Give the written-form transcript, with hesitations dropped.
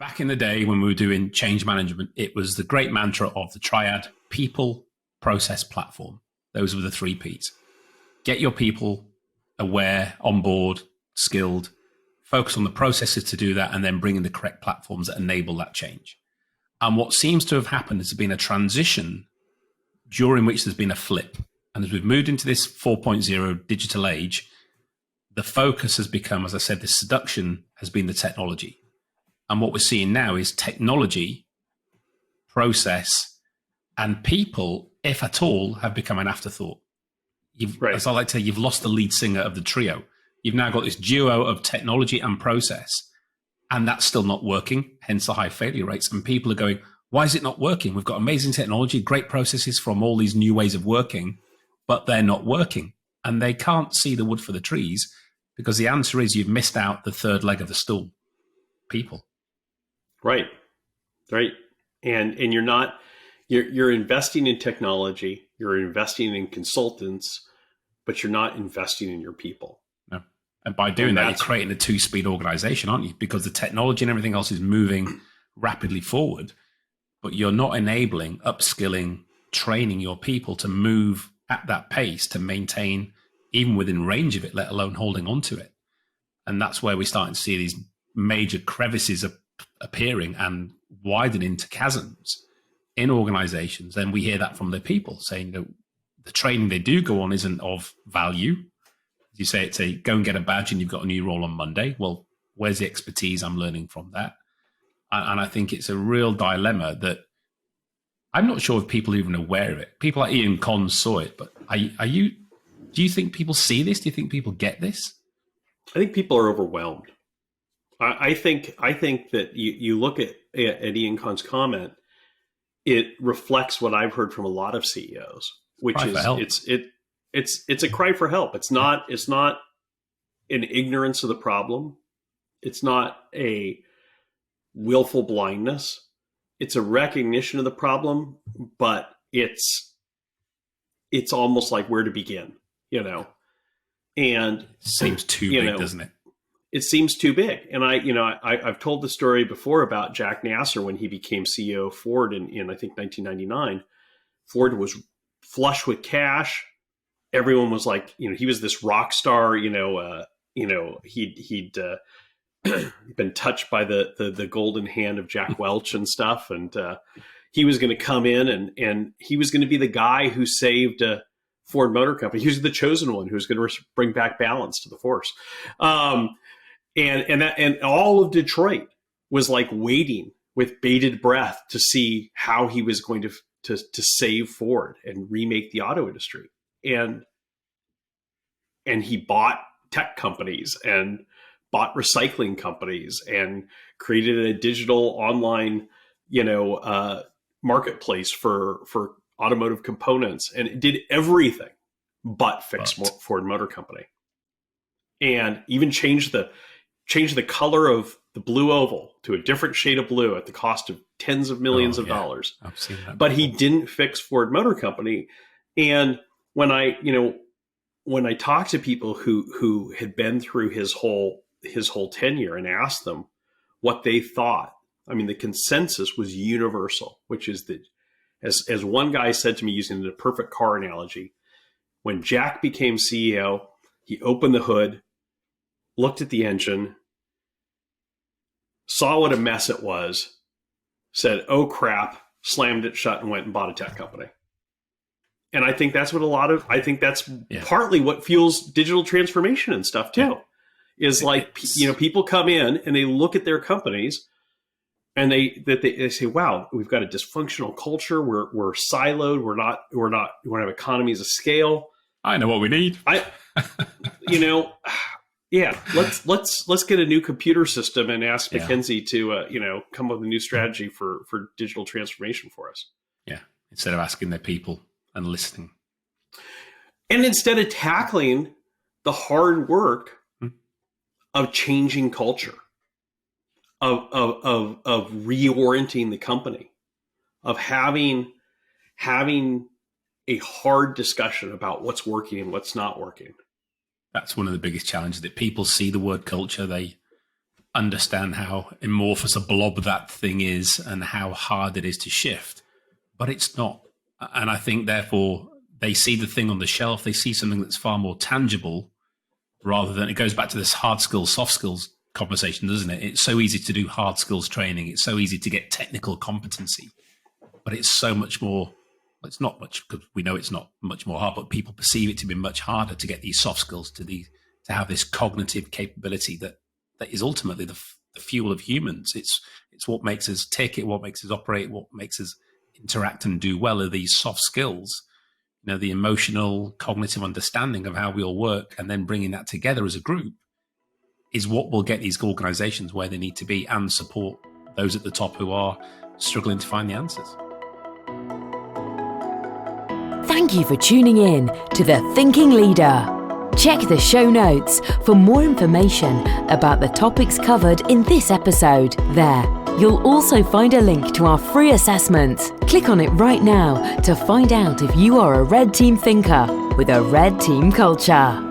Back in the day when we were doing change management, it was the great mantra of the triad: people, process, platform. Those were the three Ps. Get your people aware, on board, skilled, focus on the processes to do that, and then bring in the correct platforms that enable that change. And what seems to have happened has been a transition during which there's been a flip. And as we've moved into this 4.0 digital age, the focus has become, as I said, the seduction has been the technology. And what we're seeing now is technology, process, and people, if at all, have become an afterthought. Right. As I like to say, you've lost the lead singer of the trio. You've now got this duo of technology and process, and that's still not working, hence the high failure rates. And people are going, why is it not working? We've got amazing technology, great processes from all these new ways of working, but they're not working. And they can't see the wood for the trees because the answer is you've missed out the third leg of the stool, people. Right. And you're investing in technology, you're investing in consultants, but you're not investing in your people. No. And by doing that, you're creating a two-speed organization, aren't you? Because the technology and everything else is moving rapidly forward, but you're not enabling, upskilling, training your people to move at that pace to maintain even within range of it, let alone holding on to it. And that's where we're starting to see these major crevices appearing and widening to chasms in organizations. And we hear that from the people saying that the training they do go on isn't of value. You say it's a go and get a badge and you've got a new role on Monday. Well, where's the expertise I'm learning from that? And I think it's a real dilemma that I'm not sure if people are even aware of it. People like Ian Cons saw it, but do you think people see this? Do you think people get this? I think people are overwhelmed. I think that you look at Ian Cons' comment, it reflects what I've heard from a lot of CEOs, which is it's a cry for help. It's not an ignorance of the problem. It's not a willful blindness. It's a recognition of the problem, but it's almost like where to begin, and seems too big, doesn't it? It seems too big. And I've told the story before about Jack Nasser when he became CEO of Ford in I think 1999. Ford was flush with cash. Everyone was like, he was this rock star. He'd been touched by the golden hand of Jack Welch and stuff, and he was going to come in and he was going to be the guy who saved Ford Motor Company. He was the chosen one who was going to bring back balance to the force. And all of Detroit was like waiting with bated breath to see how he was going to save Ford and remake the auto industry. And he bought tech companies and bought recycling companies and created a digital online, marketplace for automotive components, and it did everything but fix Ford Motor Company, and even changed the color of the blue oval to a different shade of blue at the cost of tens of millions of dollars. I've seen that but he didn't fix Ford Motor Company. And when I talk to people who had been through his whole tenure and asked them what they thought, I mean, the consensus was universal, which is that, as one guy said to me using the perfect car analogy, when Jack became CEO, he opened the hood, looked at the engine, saw what a mess it was, said, "Oh crap," slammed it shut and went and bought a tech company. And I think that's that's partly what fuels digital transformation and stuff too, is like, people come in and they look at their companies and they say, wow, we've got a dysfunctional culture. We're siloed. We don't have economies of scale. I know what we need. Let's get a new computer system and ask McKinsey to, come up with a new strategy for digital transformation for us. Yeah. Instead of asking their people and listening. And instead of tackling the hard work of changing culture, of reorienting the company, of having a hard discussion about what's working and what's not working. That's one of the biggest challenges, that people see the word culture. They understand how amorphous a blob that thing is and how hard it is to shift. But it's not. And I think, therefore, they see the thing on the shelf. They see something that's far more tangible rather than, it goes back to this hard skills, soft skills conversation, doesn't it? It's so easy to do hard skills training. It's so easy to get technical competency, but it's so much more. It's not much, because we know it's not much more hard, but people perceive it to be much harder to get these soft skills, to have this cognitive capability that is ultimately the fuel of humans. It's what makes us tick, what makes us operate, what makes us interact and do well are these soft skills. The emotional, cognitive understanding of how we all work, and then bringing that together as a group is what will get these organizations where they need to be and support those at the top who are struggling to find the answers. Thank you for tuning in to The Thinking Leader. Check the show notes for more information about the topics covered in this episode. There, you'll also find a link to our free assessment. Click on it right now to find out if you are a red team thinker with a red team culture.